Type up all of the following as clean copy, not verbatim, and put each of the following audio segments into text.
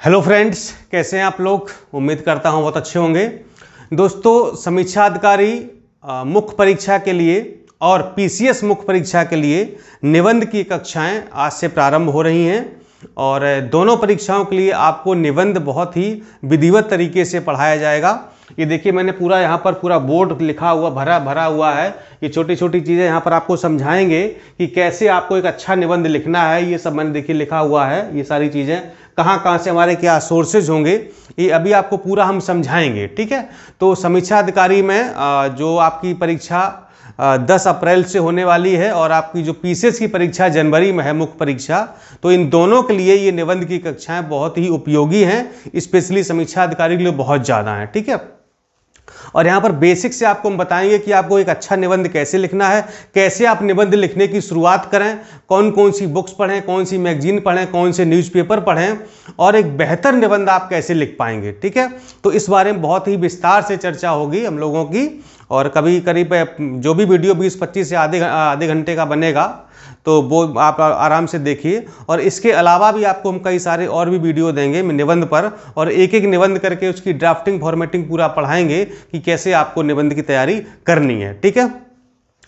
Hello friends, कैसे हैं आप लोग। उम्मीद करता हूं बहुत अच्छे होंगे। दोस्तों, समीक्षा अधिकारी मुख्य परीक्षा के लिए और पीसीएस मुख्य परीक्षा के लिए निबंध की कक्षाएं आज से प्रारंभ हो रही हैं और दोनों परीक्षाओं के लिए आपको निबंध बहुत ही विधिवत तरीके से पढ़ाया जाएगा। ये देखिए, मैंने पूरा यहाँ पर पूरा बोर्ड लिखा हुआ भरा हुआ है। ये छोटी छोटी चीज़ें यहाँ पर आपको समझाएंगे कि कैसे आपको एक अच्छा निबंध लिखना है। ये सब मैंने देखिए लिखा हुआ है। ये सारी चीज़ें कहाँ से हमारे क्या सोर्सेज होंगे, ये अभी आपको पूरा हम समझाएंगे। ठीक है, तो समीक्षा अधिकारी में जो आपकी परीक्षा 10 अप्रैल से होने वाली है और आपकी जो पीसीएस की परीक्षा जनवरी में है मुख्य परीक्षा, तो इन दोनों के लिए ये निबंध की कक्षाएं बहुत ही उपयोगी हैं। स्पेशली समीक्षा अधिकारी के लिए बहुत ज़्यादा हैं। ठीक है, और यहाँ पर बेसिक से आपको हम बताएंगे कि आपको एक अच्छा निबंध कैसे लिखना है, कैसे आप निबंध लिखने की शुरुआत करें, कौन कौन सी बुक्स पढ़ें, कौन सी मैगजीन पढ़ें, कौन से न्यूज़पेपर पढ़ें और एक बेहतर निबंध आप कैसे लिख पाएंगे। ठीक है, तो इस बारे में बहुत ही विस्तार से चर्चा होगी हम लोगों की। और कभी करीब जो भी वीडियो 20-25 से आधे घंटे का बनेगा तो वो आप आराम से देखिए। और इसके अलावा भी आपको हम कई सारे और भी वीडियो देंगे निबंध पर, और एक एक निबंध करके उसकी ड्राफ्टिंग फॉर्मेटिंग पूरा पढ़ाएंगे कि कैसे आपको निबंध की तैयारी करनी है। ठीक है,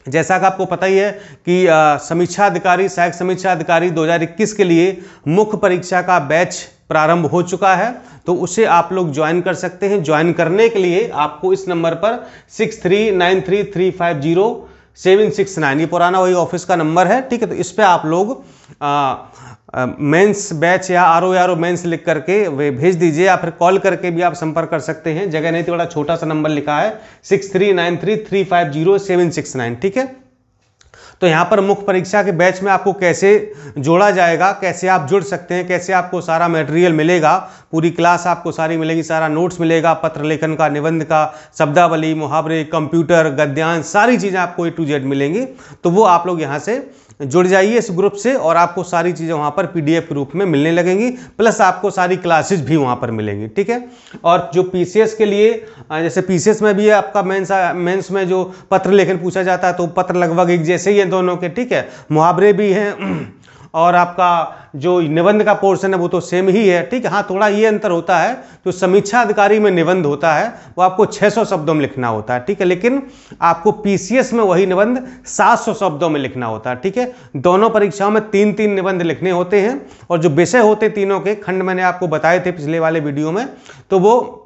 जैसा कि आपको पता ही है कि समीक्षा अधिकारी सहायक समीक्षा अधिकारी 2021 के लिए मुख्य परीक्षा का बैच प्रारंभ हो चुका है, तो उसे आप लोग ज्वाइन कर सकते हैं। ज्वाइन करने के लिए आपको इस नंबर पर 6393350769, ये पुराना वही ऑफिस का नंबर है। ठीक है, तो इस पे आप लोग मेंस बैच या आर मेंस लिख करके वे भेज दीजिए, या फिर कॉल करके भी आप संपर्क कर सकते हैं। जगह नहीं तो बड़ा छोटा सा नंबर लिखा है 6393350769। ठीक है, तो यहाँ पर मुख्य परीक्षा के बैच में आपको कैसे जोड़ा जाएगा, कैसे आप जुड़ सकते हैं, कैसे आपको सारा मटेरियल मिलेगा, पूरी क्लास आपको सारी मिलेगी, सारा नोट्स मिलेगा, पत्र लेखन का, निबंध का, शब्दावली, मुहावरे, कंप्यूटर, गद्यांश, सारी चीज़ें आपको A to Z मिलेंगी। तो वो आप लोग यहाँ से जुड़ जाइए इस ग्रुप से और आपको सारी चीज़ें वहाँ पर PDF के रूप में मिलने लगेंगी, प्लस आपको सारी क्लासेस भी वहाँ पर मिलेंगी। ठीक है, और जो पीसीएस के लिए, जैसे पीसीएस में भी है आपका मेंस में जो पत्र लेखन पूछा जाता है, तो पत्र लगभग एक जैसे ही हैं दोनों के। ठीक है, मुहावरे भी हैं और आपका जो निबंध का पोर्शन है वो तो सेम ही है। ठीक है, हाँ, थोड़ा ये अंतर होता है, जो समीक्षा अधिकारी में निबंध होता है वो आपको 600 शब्दों में लिखना होता है। ठीक है, लेकिन आपको पीसीएस में वही निबंध 700 शब्दों में लिखना होता है। ठीक है, दोनों परीक्षाओं में 3-3 निबंध लिखने होते हैं और जो विषय होते तीनों के खंड मैंने आपको बताए थे पिछले वाले वीडियो में, तो वो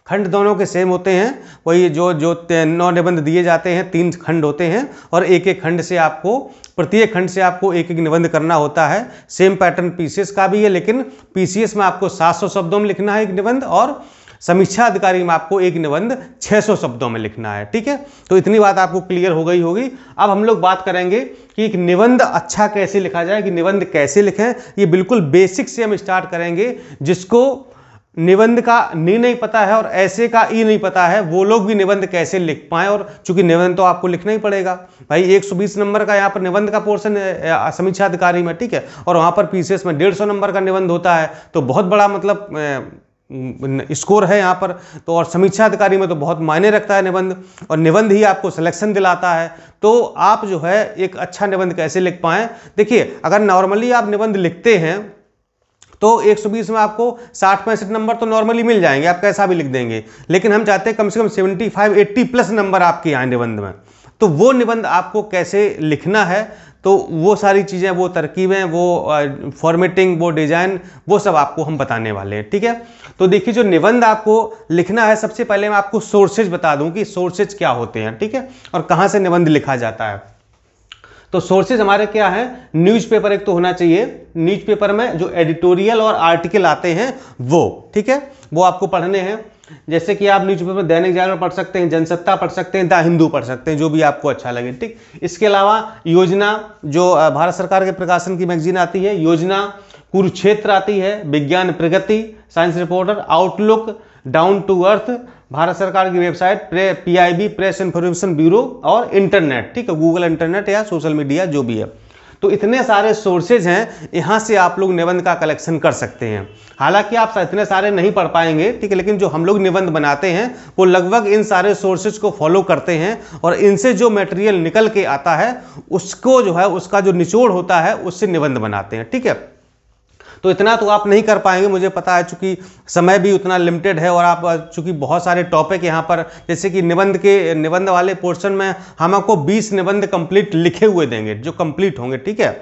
खंड दोनों के सेम होते हैं। वही जो 9 निबंध दिए जाते हैं, 3 खंड होते हैं और एक एक खंड से आपको, प्रत्येक खंड से आपको एक एक निबंध करना होता है। सेम पैटर्न पीसीएस का भी है, लेकिन पीसीएस में आपको 700 शब्दों में लिखना है एक निबंध और समीक्षा अधिकारी में आपको एक निबंध 600 शब्दों में लिखना है। ठीक है, तो इतनी बात आपको क्लियर हो गई होगी। अब हम लोग बात करेंगे कि एक निबंध अच्छा कैसे लिखा जाए, कि निबंध कैसे लिखें। ये बिल्कुल बेसिक से हम स्टार्ट करेंगे। जिसको निबंध का नी नहीं पता है और ऐसे का ई नहीं पता है, वो लोग भी निबंध कैसे लिख पाएं। और चूंकि निबंध तो आपको लिखना ही पड़ेगा भाई, 120 नंबर का यहाँ पर निबंध का पोर्शन समीक्षा अधिकारी में। ठीक है, और वहाँ पर पीसीएस में 150 नंबर का निबंध होता है, तो बहुत बड़ा मतलब स्कोर है यहाँ पर। तो और समीक्षा अधिकारी में तो बहुत मायने रखता है निबंध, और निबंध ही आपको सिलेक्शन दिलाता है। तो आप जो है एक अच्छा निबंध कैसे लिख पाएं। देखिए, अगर नॉर्मली आप निबंध लिखते हैं तो 120 में आपको 60-65 नंबर तो नॉर्मली मिल जाएंगे, आप कैसा भी लिख देंगे। लेकिन हम चाहते हैं कम से कम 75-80 प्लस नंबर आपके आए निबंध में। तो वो निबंध आपको कैसे लिखना है, तो वो सारी चीज़ें, वो तरकीबें, वो फॉर्मेटिंग, वो डिजाइन, वो सब आपको हम बताने वाले हैं। ठीक है, तो देखिए, जो निबंध आपको लिखना है, सबसे पहले मैं आपको सोर्सेज बता दूं कि सोर्सेज क्या होते हैं। ठीक है, और कहाँ से निबंध लिखा जाता है। तो सोर्सेज हमारे क्या है, न्यूज़पेपर एक तो होना चाहिए। न्यूज़पेपर में जो एडिटोरियल और आर्टिकल आते हैं वो, ठीक है, वो आपको पढ़ने हैं। जैसे कि आप न्यूज़पेपर दैनिक जागरण पढ़ सकते हैं, जनसत्ता पढ़ सकते हैं, द हिंदू पढ़ सकते हैं, जो भी आपको अच्छा लगे। ठीक, इसके अलावा योजना, जो भारत सरकार के प्रकाशन की मैगजीन आती है, योजना, कुरुक्षेत्र आती है, Vigyan Pragati, science reporter, Outlook, down to earth, Bharat सरकार की website, PIB press information bureau, और इंटरनेट। ठीक है, गूगल इंटरनेट या सोशल मीडिया जो भी है। तो इतने सारे सोर्सेज हैं, यहाँ से आप लोग निबंध का कलेक्शन कर सकते हैं। हालांकि आप इतने सारे नहीं पढ़ पाएंगे, ठीक है, लेकिन जो हम लोग निबंध बनाते हैं वो लगभग इन सारे सोर्सेज को फॉलो करते हैं और इनसे जो मटेरियल निकल के आता है उसको जो है, उसका जो निचोड़ होता है, उससे निबंध बनाते हैं। ठीक है, तो इतना तो आप नहीं कर पाएंगे, मुझे पता है, चूंकि समय भी उतना लिमिटेड है और आप चूंकि बहुत सारे टॉपिक यहाँ पर, जैसे कि निबंध वाले पोर्शन में हम आपको 20 निबंध कंप्लीट लिखे हुए देंगे जो कंप्लीट होंगे, ठीक है,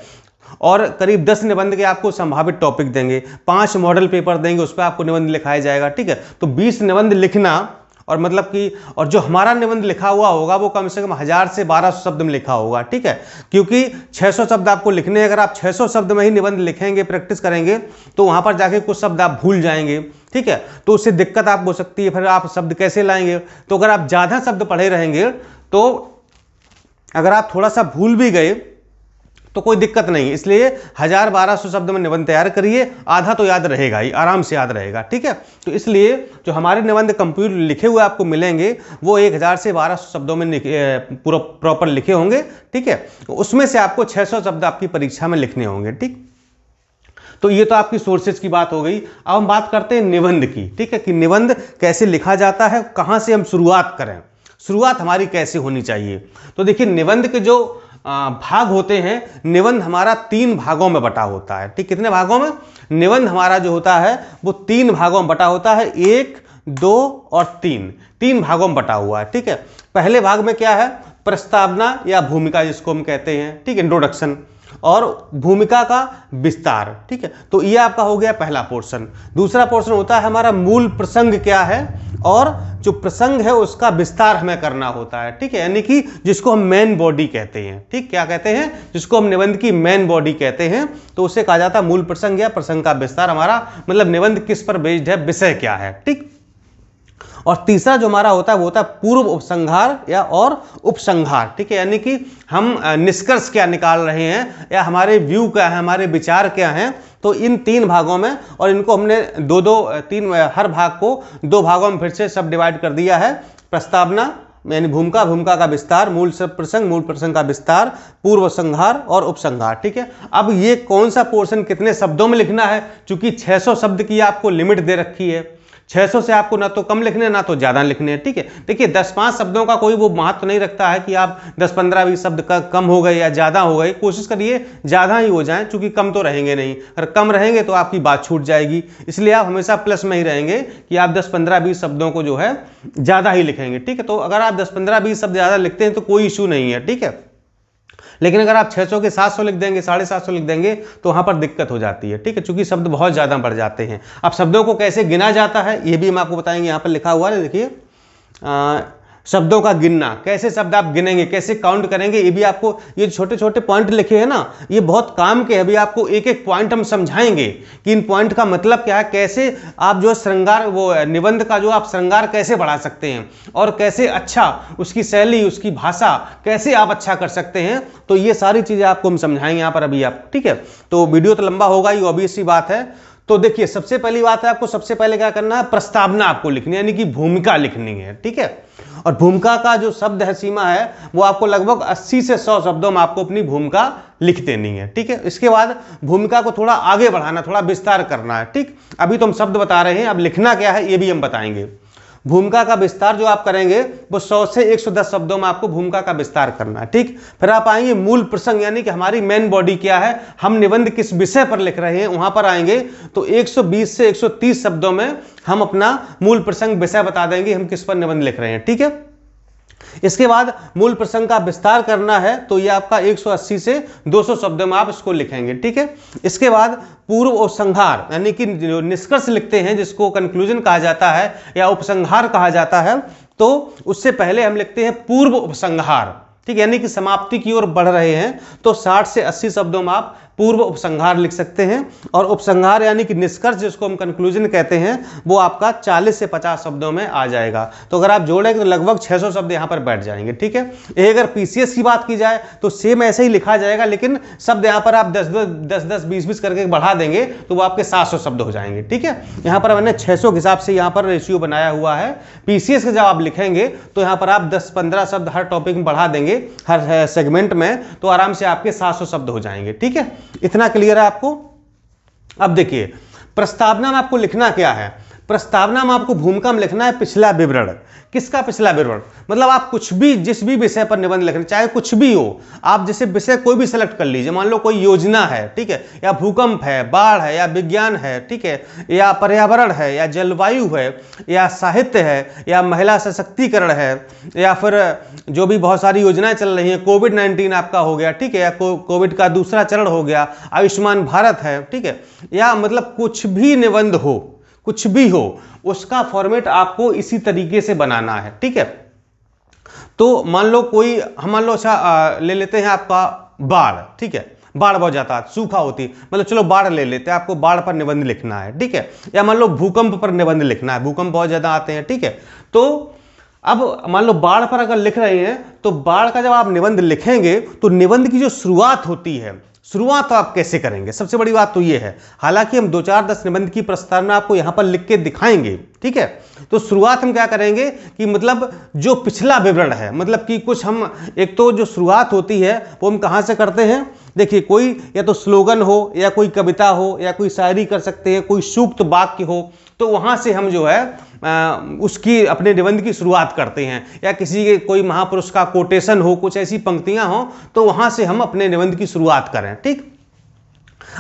और करीब 10 निबंध के आपको संभावित टॉपिक देंगे, 5 मॉडल पेपर देंगे, उस पर आपको निबंध लिखाया जाएगा, ठीक है। तो 20 निबंध लिखना, और मतलब कि और जो हमारा निबंध लिखा हुआ होगा वो कम से कम 1000 से 1200 शब्द में लिखा होगा, ठीक है, क्योंकि 600 शब्द आपको लिखने हैं। अगर आप 600 शब्द में ही निबंध लिखेंगे, प्रैक्टिस करेंगे, तो वहां पर जाके कुछ शब्द आप भूल जाएंगे, ठीक है, तो उससे दिक्कत आपको हो सकती है। फिर आप शब्द कैसे लाएंगे? तो अगर आप ज़्यादा शब्द पढ़े रहेंगे तो अगर आप थोड़ा सा भूल भी गए तो कोई दिक्कत नहीं, इसलिए 1000-1200 शब्द में निबंध तैयार करिए, आधा तो याद रहेगा ही, आराम से याद रहेगा, ठीक है। तो इसलिए जो हमारे निबंध कंप्यूटर लिखे हुए आपको मिलेंगे वो 1000 से 1200 शब्दों में पूरा प्रॉपर लिखे होंगे, ठीक है। उसमें से आपको 600 शब्द आपकी परीक्षा में लिखने होंगे, ठीक। तो ये तो आपकी सोर्सेज की बात हो गई। अब हम बात करते हैं निबंध की, ठीक है, कि निबंध कैसे लिखा जाता है, कहाँ से हम शुरुआत करें, शुरुआत हमारी कैसे होनी चाहिए। तो देखिए, निबंध के जो भाग होते हैं, निबंध हमारा 3 भागों में बटा होता है, ठीक। कितने भागों में? निबंध हमारा जो होता है वो 3 भागों में बटा होता है, 1, 2 और 3 भागों में बटा हुआ है, ठीक है। पहले भाग में क्या है? प्रस्तावना या भूमिका जिसको हम कहते हैं, ठीक, इंट्रोडक्शन, और भूमिका का विस्तार, ठीक है। तो ये आपका हो गया पहला पोर्शन। दूसरा पोर्शन होता है हमारा मूल प्रसंग क्या है, और जो प्रसंग है उसका विस्तार हमें करना होता है, ठीक है, यानी कि जिसको हम मेन बॉडी कहते हैं, ठीक। क्या कहते हैं? जिसको हम निबंध की मेन बॉडी कहते हैं, तो उसे कहा जाता है मूल प्रसंग या प्रसंग का विस्तार। हमारा मतलब निबंध किस पर बेस्ड है, विषय क्या है, ठीक। और तीसरा जो हमारा होता है वो होता है पूर्व उपसंहार या और उपसंहार, ठीक है, यानी कि हम निष्कर्ष क्या निकाल रहे हैं या हमारे व्यू क्या है, हमारे विचार क्या हैं। तो इन 3 भागों में, और इनको हमने 2-2-3 हर भाग को 2 भागों में फिर से सब डिवाइड कर दिया है। प्रस्तावना यानी भूमिका का विस्तार, मूल प्रसंग का विस्तार, पूर्व संहार और उपसंहार, ठीक है। अब ये कौन सा पोर्शन कितने शब्दों में लिखना है, चूंकि 600 शब्द की आपको लिमिट दे रखी है, 600 से आपको ना तो कम लिखने ना तो ज़्यादा लिखने हैं, ठीक है। देखिए 10-5 शब्दों का कोई वो महत्व नहीं रखता है कि आप 10-15-20 शब्द का कम हो गए या ज़्यादा हो गए, कोशिश करिए ज़्यादा ही हो जाएं, क्योंकि कम तो रहेंगे नहीं। अगर कम रहेंगे तो आपकी बात छूट जाएगी, इसलिए आप हमेशा प्लस में ही रहेंगे कि आप 10-15-20 शब्दों को जो है ज़्यादा ही लिखेंगे, ठीक है। तो अगर आप 10-15-20 शब्द ज़्यादा लिखते हैं तो कोई इशू नहीं है, ठीक है। लेकिन अगर आप 600 के 700 लिख देंगे, 750 लिख देंगे, तो वहां पर दिक्कत हो जाती है, ठीक है, क्योंकि शब्द बहुत ज़्यादा बढ़ जाते हैं। अब शब्दों को कैसे गिना जाता है ये भी हम आपको बताएंगे, यहाँ पर लिखा हुआ है, देखिए शब्दों का गिनना, कैसे शब्द आप गिनेंगे, कैसे काउंट करेंगे, ये भी आपको, ये छोटे छोटे पॉइंट लिखे हैं ना, ये बहुत काम के। अभी आपको एक एक पॉइंट हम समझाएंगे कि इन पॉइंट का मतलब क्या है, कैसे आप जो श्रृंगार, वो निबंध का जो आप श्रृंगार कैसे बढ़ा सकते हैं, और कैसे अच्छा उसकी शैली, उसकी भाषा कैसे आप अच्छा कर सकते हैं। तो ये सारी चीज़ें आपको हम समझाएंगे यहाँ पर अभी आप, ठीक है। तो वीडियो तो लंबा होगा, ये ऑब्वियस सी बात है। तो देखिए, सबसे पहली बात है, आपको सबसे पहले क्या करना है, प्रस्तावना आपको लिखनी है, यानी कि भूमिका लिखनी है, ठीक है। और भूमिका का जो शब्द है सीमा है वो आपको लगभग 80 से 100 शब्दों में आपको अपनी भूमिका लिख देनी है, ठीक है। इसके बाद भूमिका को थोड़ा आगे बढ़ाना, थोड़ा विस्तार करना है, ठीक। अभी तो हम शब्द बता रहे हैं, अब लिखना क्या है ये भी हम बताएंगे। भूमिका का विस्तार जो आप करेंगे वो 100 से 110 शब्दों में आपको भूमिका का विस्तार करना है, ठीक। फिर आप आएंगे मूल प्रसंग, यानी कि हमारी मेन बॉडी क्या है, हम निबंध किस विषय पर लिख रहे हैं, वहां पर आएंगे तो 120 से 130 शब्दों में हम अपना मूल प्रसंग विषय बता देंगे, हम किस पर निबंध लिख रहे हैं, ठीक है। इसके बाद मूल प्रसंग का विस्तार करना है, तो ये आपका 180 से 200 शब्दों में आप इसको लिखेंगे, ठीक है। इसके बाद पूर्व उपसंहार, यानी कि जो निष्कर्ष लिखते हैं, जिसको कंक्लूजन कहा जाता है या उपसंहार कहा जाता है, तो उससे पहले हम लिखते हैं पूर्व उपसंहार, ठीक, यानी कि समाप्ति की ओर बढ़ रहे हैं, तो 60 से 80 शब्दों में आप पूर्व उपसंहार लिख सकते हैं। और उपसंहार यानी कि निष्कर्ष, जिसको हम कंक्लूजन कहते हैं, वो आपका 40 से 50 शब्दों में आ जाएगा। तो अगर आप जोड़ेंगे तो लगभग 600 शब्द यहाँ पर बैठ जाएंगे, ठीक है। ये अगर पीसीएस की बात की जाए तो सेम ऐसे ही लिखा जाएगा, लेकिन शब्द यहाँ पर आप 10-10, 20-20 करके बढ़ा देंगे तो वो आपके 700 शब्द हो जाएंगे, ठीक है। यहाँ पर मैंने 600 के हिसाब से यहाँ पर रेशियो बनाया हुआ है। पीसीएस के जब आप लिखेंगे तो यहाँ पर आप 10-15 शब्द हर टॉपिक में बढ़ा देंगे, हर सेगमेंट में, तो आराम से आपके 700 शब्द हो जाएंगे, ठीक है। इतना क्लियर है आपको। अब देखिए, प्रस्तावना में आपको लिखना क्या है। प्रस्तावना में आपको भूमिका में लिखना है पिछला विवरण। किसका पिछला विवरण? मतलब आप कुछ भी, जिस भी विषय पर निबंध लिख रहे हैं, चाहे कुछ भी हो, आप जैसे विषय कोई भी सेलेक्ट कर लीजिए। मान लो कोई योजना है, ठीक है, या भूकंप है, बाढ़ है, या विज्ञान है, ठीक है, या पर्यावरण है, या जलवायु है, या साहित्य है, या महिला सशक्तिकरण है, या फिर जो भी बहुत सारी योजनाएं चल रही हैं, कोविड-19 आपका हो गया, ठीक है, या कोविड का दूसरा चरण हो गया, आयुष्मान भारत है, ठीक है, या मतलब कुछ भी निबंध हो, कुछ भी हो, उसका फॉर्मेट आपको इसी तरीके से बनाना है, ठीक है। तो मान लो कोई, हम मान लो अच्छा ले लेते हैं आपका बाढ़, ठीक है, बाढ़ बहुत जाता है, सूखा होती है, मतलब चलो बाढ़ ले लेते हैं, आपको बाढ़ पर निबंध लिखना है, ठीक है, या मान लो भूकंप पर निबंध लिखना है, भूकंप बहुत ज्यादा आते हैं, ठीक है। तो अब मान लो बाढ़ पर अगर लिख रहे हैं, तो बाढ़ का जब आप निबंध लिखेंगे तो निबंध की जो शुरुआत होती है, शुरुआत आप कैसे करेंगे, सबसे बड़ी बात तो ये है। हालांकि हम 2-4-10 निबंध की प्रस्तावना आपको यहां पर लिख के दिखाएंगे, ठीक है। तो शुरुआत हम क्या करेंगे कि मतलब जो पिछला विवरण है, मतलब कि कुछ हम, एक तो जो शुरुआत होती है वो हम कहां से करते हैं, देखिए कोई या तो स्लोगन हो, या कोई कविता हो, या कोई शायरी कर सकते हैं, कोई सूक्त वाक्य हो, तो वहां से हम जो है उसकी अपने निबंध की शुरुआत करते हैं। या किसी के कोई महापुरुष का कोटेशन हो, कुछ ऐसी पंक्तियां हो, तो वहां से हम अपने निबंध की शुरुआत करें, ठीक।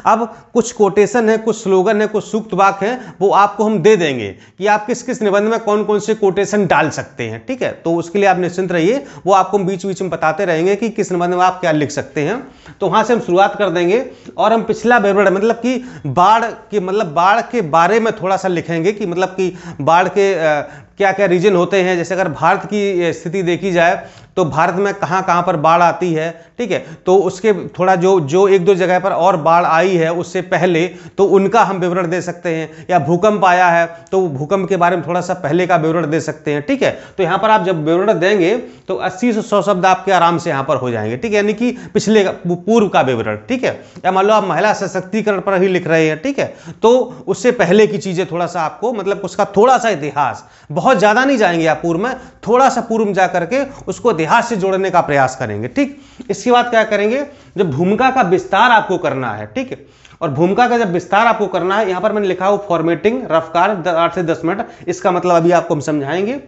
अब कुछ कोटेशन है, कुछ स्लोगन है, कुछ सूक्त वाक्य है, वो आपको हम दे देंगे कि आप किस किस निबंध में कौन कौन से कोटेशन डाल सकते हैं, ठीक है। तो उसके लिए आप निश्चिंत रहिए, वो आपको हम बीच बीच में बताते रहेंगे कि किस निबंध में आप क्या लिख सकते हैं। तो वहां से हम शुरुआत कर देंगे और हम पिछला विवरण, मतलब कि बाढ़ के, मतलब बाढ़ के बारे में थोड़ा सा लिखेंगे कि मतलब कि बाढ़ के क्या क्या रीजन होते हैं। जैसे अगर भारत की स्थिति देखी जाए तो भारत में कहाँ कहाँ पर बाढ़ आती है, ठीक है, तो उसके थोड़ा जो एक दो जगह पर और बाढ़ आई है उससे पहले, तो उनका हम विवरण दे सकते हैं। या भूकंप आया है तो भूकंप के बारे में थोड़ा सा पहले का विवरण दे सकते हैं, ठीक है। तो यहाँ पर आप जब विवरण देंगे तो 80 से 100 शब्द आपके आराम से यहाँ पर हो जाएंगे, ठीक है, यानी कि पिछले पूर्व का विवरण, ठीक है। या मान लो आप महिला सशक्तिकरण पर ही लिख रहे हैं, ठीक है, तो उससे पहले की चीजें थोड़ा सा आपको, मतलब उसका थोड़ा सा इतिहास, बहुत ज्यादा नहीं जाएंगे आप पूर्व में, थोड़ा सा पूर्व में जा करके उसको इतिहास से जोड़ने का प्रयास करेंगे, ठीक। इसके बाद क्या करेंगे, जब भूमिका का विस्तार आपको करना है, ठीक है, और भूमिका का जब विस्तार आपको करना है, यहां पर मैंने लिखा हो फॉर्मेटिंग रफ कार्य 8 से 10 मिनट, इसका मतलब अभी आपको हम समझाएंगे।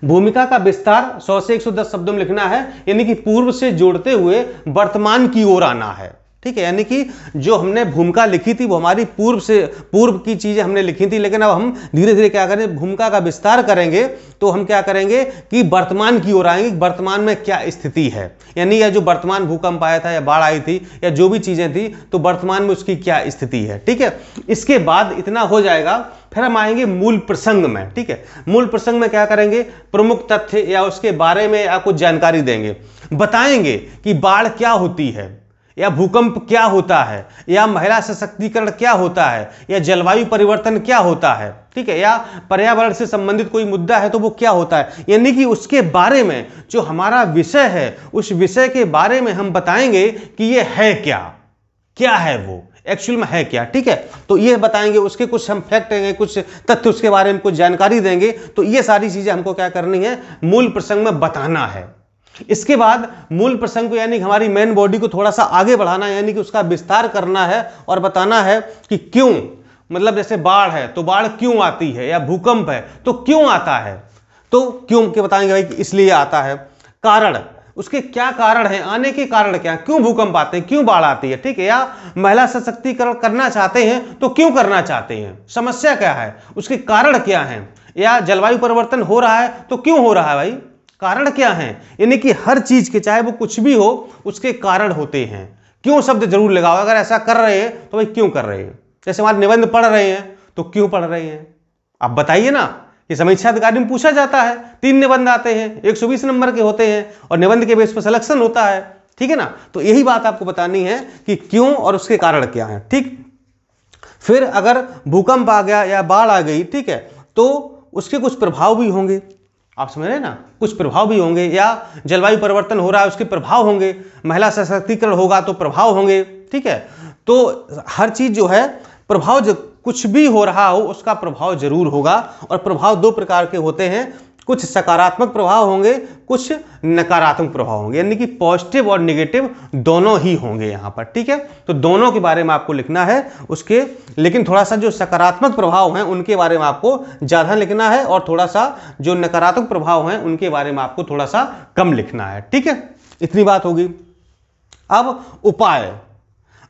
भूमिका का विस्तार 100 से 110 शब्दों में लिखना है, यानी कि पूर्व से जोड़ते हुए वर्तमान की ओर आना है, ठीक है। यानी कि जो हमने भूमिका लिखी थी वो हमारी पूर्व की चीजें हमने लिखी थी, लेकिन अब हम धीरे धीरे क्या करें, भूमिका का विस्तार करेंगे, तो हम क्या करेंगे कि वर्तमान की ओर आएंगे, वर्तमान में क्या स्थिति है, यानी यह जो वर्तमान भूकंप आया था या बाढ़ आई थी या जो भी चीजें थी, तो वर्तमान में उसकी क्या स्थिति है, ठीक है। इसके बाद इतना हो जाएगा, फिर हम आएंगे मूल प्रसंग में, ठीक है। मूल प्रसंग में क्या करेंगे, प्रमुख तथ्य या उसके बारे में आपको जानकारी देंगे, बताएंगे कि बाढ़ क्या होती है, या भूकंप क्या होता है, या महिला सशक्तिकरण क्या होता है, या जलवायु परिवर्तन क्या होता है, ठीक है, या पर्यावरण से संबंधित कोई मुद्दा है तो वो क्या होता है, यानी कि उसके बारे में जो हमारा विषय है, उस विषय के बारे में हम बताएंगे कि ये है क्या है वो एक्चुअल में है क्या, ठीक है। तो ये बताएंगे, उसके कुछ हम फैक्ट देंगे, कुछ तथ्य उसके बारे में कुछ जानकारी देंगे। तो ये सारी चीजें हमको क्या करनी है, मूल प्रसंग में बताना है। इसके बाद मूल प्रसंग को, यानी हमारी मेन बॉडी को थोड़ा सा आगे बढ़ाना है, यानी कि उसका विस्तार करना है और बताना है कि क्यों, मतलब जैसे बाढ़ है तो बाढ़ क्यों आती है, या भूकंप है तो क्यों आता है, तो क्यों के बताएंगे भाई कि इसलिए आता है, कारण, उसके क्या कारण है, आने के कारण क्या, क्यों भूकंप आते हैं, क्यों बाढ़ आती है, ठीक है। या महिला सशक्तिकरण करना चाहते हैं तो क्यों करना चाहते हैं, समस्या क्या है, उसके कारण क्या है। या जलवायु परिवर्तन हो रहा है तो क्यों हो रहा है भाई, कारण क्या है, यानी कि हर चीज के, चाहे वो कुछ भी हो, उसके कारण होते हैं। क्यों शब्द जरूर लगाओ, अगर ऐसा कर रहे हैं तो भाई क्यों कर रहे हैं। जैसे हमारे निबंध पढ़ रहे हैं तो क्यों पढ़ रहे हैं, आप बताइए ना। ये समीक्षा अधिकारी में पूछा जाता है, 3 निबंध आते हैं, 120 नंबर के होते हैं, और निबंध के बेस पर सिलेक्शन होता है, ठीक है ना। तो यही बात आपको बतानी है कि क्यों और उसके कारण क्या है, ठीक। फिर अगर भूकंप आ गया या बाढ़ आ गई, ठीक है, तो उसके कुछ प्रभाव भी होंगे, आप समझ रहे हैं ना, कुछ प्रभाव भी होंगे। या जलवायु परिवर्तन हो रहा है उसके प्रभाव होंगे, महिला सशक्तिकरण होगा तो प्रभाव होंगे, ठीक है। तो हर चीज जो है प्रभाव, कुछ भी हो रहा हो उसका प्रभाव जरूर होगा। और प्रभाव 2 प्रकार के होते हैं, कुछ सकारात्मक प्रभाव होंगे, कुछ नकारात्मक प्रभाव होंगे, यानी कि पॉजिटिव और नेगेटिव दोनों ही होंगे यहाँ पर। ठीक है, तो दोनों के बारे में आपको लिखना है उसके, लेकिन थोड़ा सा जो सकारात्मक प्रभाव हैं उनके बारे में आपको ज़्यादा लिखना है, और थोड़ा सा जो नकारात्मक प्रभाव हैं उनके बारे में आपको थोड़ा सा कम लिखना है। ठीक है, इतनी बात होगी। अब उपाय,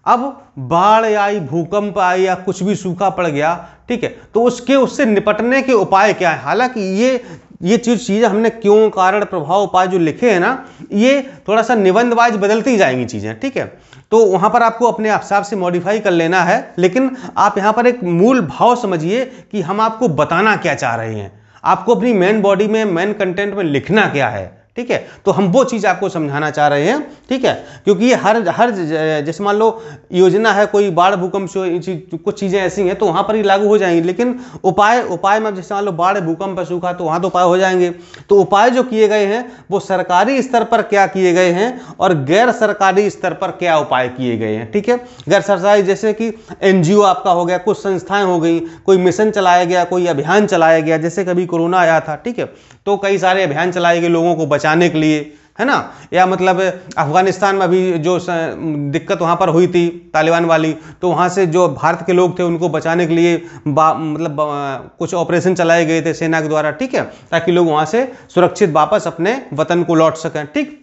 अब बाढ़ आई, भूकंप आई या कुछ भी सूखा पड़ गया, ठीक है, तो उससे निपटने के उपाय क्या है। हालांकि ये चीज़ें हमने क्यों, कारण, प्रभाव, उपाय जो लिखे हैं ना, ये थोड़ा सा निबंध वाइज बदलती जाएंगी चीज़ें। ठीक है, तो वहाँ पर आपको अपने हिसाब से मॉडिफाई कर लेना है, लेकिन आप यहाँ पर एक मूल भाव समझिए कि हम आपको बताना क्या चाह रहे हैं, आपको अपनी मेन बॉडी में, मेन कंटेंट में लिखना क्या है। ठीक है, तो हम वो चीज़ आपको समझाना चाह रहे हैं। ठीक है, क्योंकि ये हर जैसे मान लो योजना है, कोई बाढ़, भूकंप, कुछ चीज़ें ऐसी हैं तो वहाँ पर ही लागू हो जाएंगी, लेकिन उपाय में जैसे मान लो बाढ़, भूकंप, सूखा, तो वहाँ तो उपाय हो जाएंगे। तो उपाय जो किए गए हैं वो सरकारी स्तर पर क्या किए गए हैं और गैर सरकारी स्तर पर क्या उपाय किए गए हैं। ठीक है, गैर सरकारी जैसे कि NGO आपका हो गया, कुछ संस्थाएं हो गई, कोई मिशन चलाया गया, कोई अभियान चलाया गया, जैसे कभी कोरोना आया था। ठीक है, तो कई सारे अभियान चलाए गए लोगों को बचाने के लिए, है ना, या मतलब अफगानिस्तान में अभी जो दिक्कत वहाँ पर हुई थी तालिबान वाली, तो वहाँ से जो भारत के लोग थे उनको बचाने के लिए कुछ ऑपरेशन चलाए गए थे सेना के द्वारा। ठीक है, ताकि लोग वहाँ से सुरक्षित वापस अपने वतन को लौट सकें। ठीक,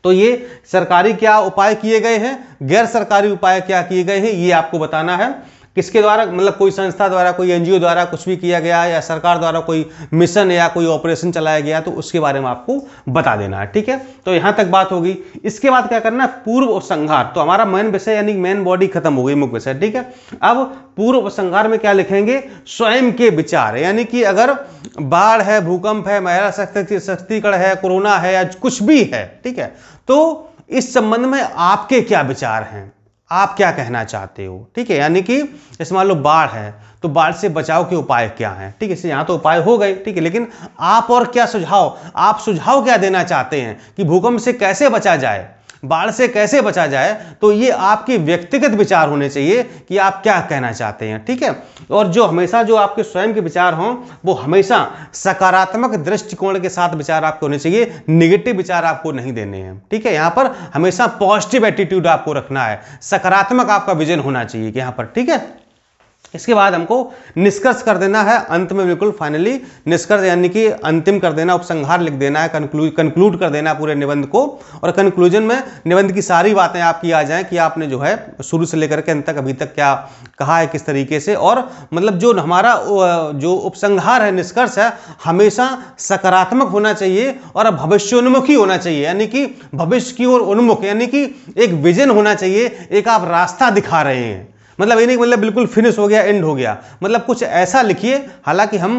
तो ये सरकारी क्या उपाय किए गए हैं, गैर सरकारी उपाय क्या किए गए हैं, ये आपको बताना है। किसके द्वारा, मतलब कोई संस्था द्वारा, कोई NGO द्वारा कुछ भी किया गया या सरकार द्वारा कोई मिशन या कोई ऑपरेशन चलाया गया, तो उसके बारे में आपको बता देना है। ठीक है, तो यहां तक बात होगी। इसके बाद क्या करना है, पूर्व उपसंहार। तो हमारा मेन विषय यानी मेन बॉडी खत्म हो गई, मुख्य विषय। ठीक है, अब पूर्व उपसंहार में क्या लिखेंगे, स्वयं के विचार, यानी कि अगर बाढ़ है, भूकंप है, महिला सशक्तिकरण है, कोरोना है या कुछ भी है, ठीक है, तो इस संबंध में आपके क्या विचार हैं, आप क्या कहना चाहते हो। ठीक है, यानी कि जैसे मान लो बाढ़ है तो बाढ़ से बचाव के उपाय क्या हैं। ठीक है, यहाँ तो उपाय हो गए, ठीक है, लेकिन आप और क्या सुझाव, आप सुझाव क्या देना चाहते हैं कि भूकंप से कैसे बचा जाए, बाढ़ से कैसे बचा जाए, तो ये आपके व्यक्तिगत विचार होने चाहिए कि आप क्या कहना चाहते हैं। ठीक है, और जो हमेशा जो आपके स्वयं के विचार हों वो हमेशा सकारात्मक दृष्टिकोण के साथ विचार आपको होने चाहिए, निगेटिव विचार आपको नहीं देने हैं। ठीक है, यहां पर हमेशा पॉजिटिव एटीट्यूड आपको रखना है, सकारात्मक आपका विजन होना चाहिए कि यहां पर। ठीक है, इसके बाद हमको निष्कर्ष कर देना है अंत में, बिल्कुल फाइनली निष्कर्ष यानी कि अंतिम कर देना, उपसंहार लिख देना है, कंक्लूड कर देना पूरे निबंध को, और कंक्लूजन में निबंध की सारी बातें आपकी आ जाएं कि आपने जो है शुरू से लेकर के अंत तक अभी तक क्या कहा है, किस तरीके से, और मतलब जो हमारा जो उपसंहार है, निष्कर्ष है, हमेशा सकारात्मक होना चाहिए और भविष्योन्मुखी होना चाहिए, यानी कि भविष्य की ओर उन्मुख, यानी कि एक विजन होना चाहिए, एक आप रास्ता दिखा रहे हैं। मतलब ये नहीं मतलब बिल्कुल फिनिश हो गया, एंड हो गया, मतलब कुछ ऐसा लिखिए। हालांकि हम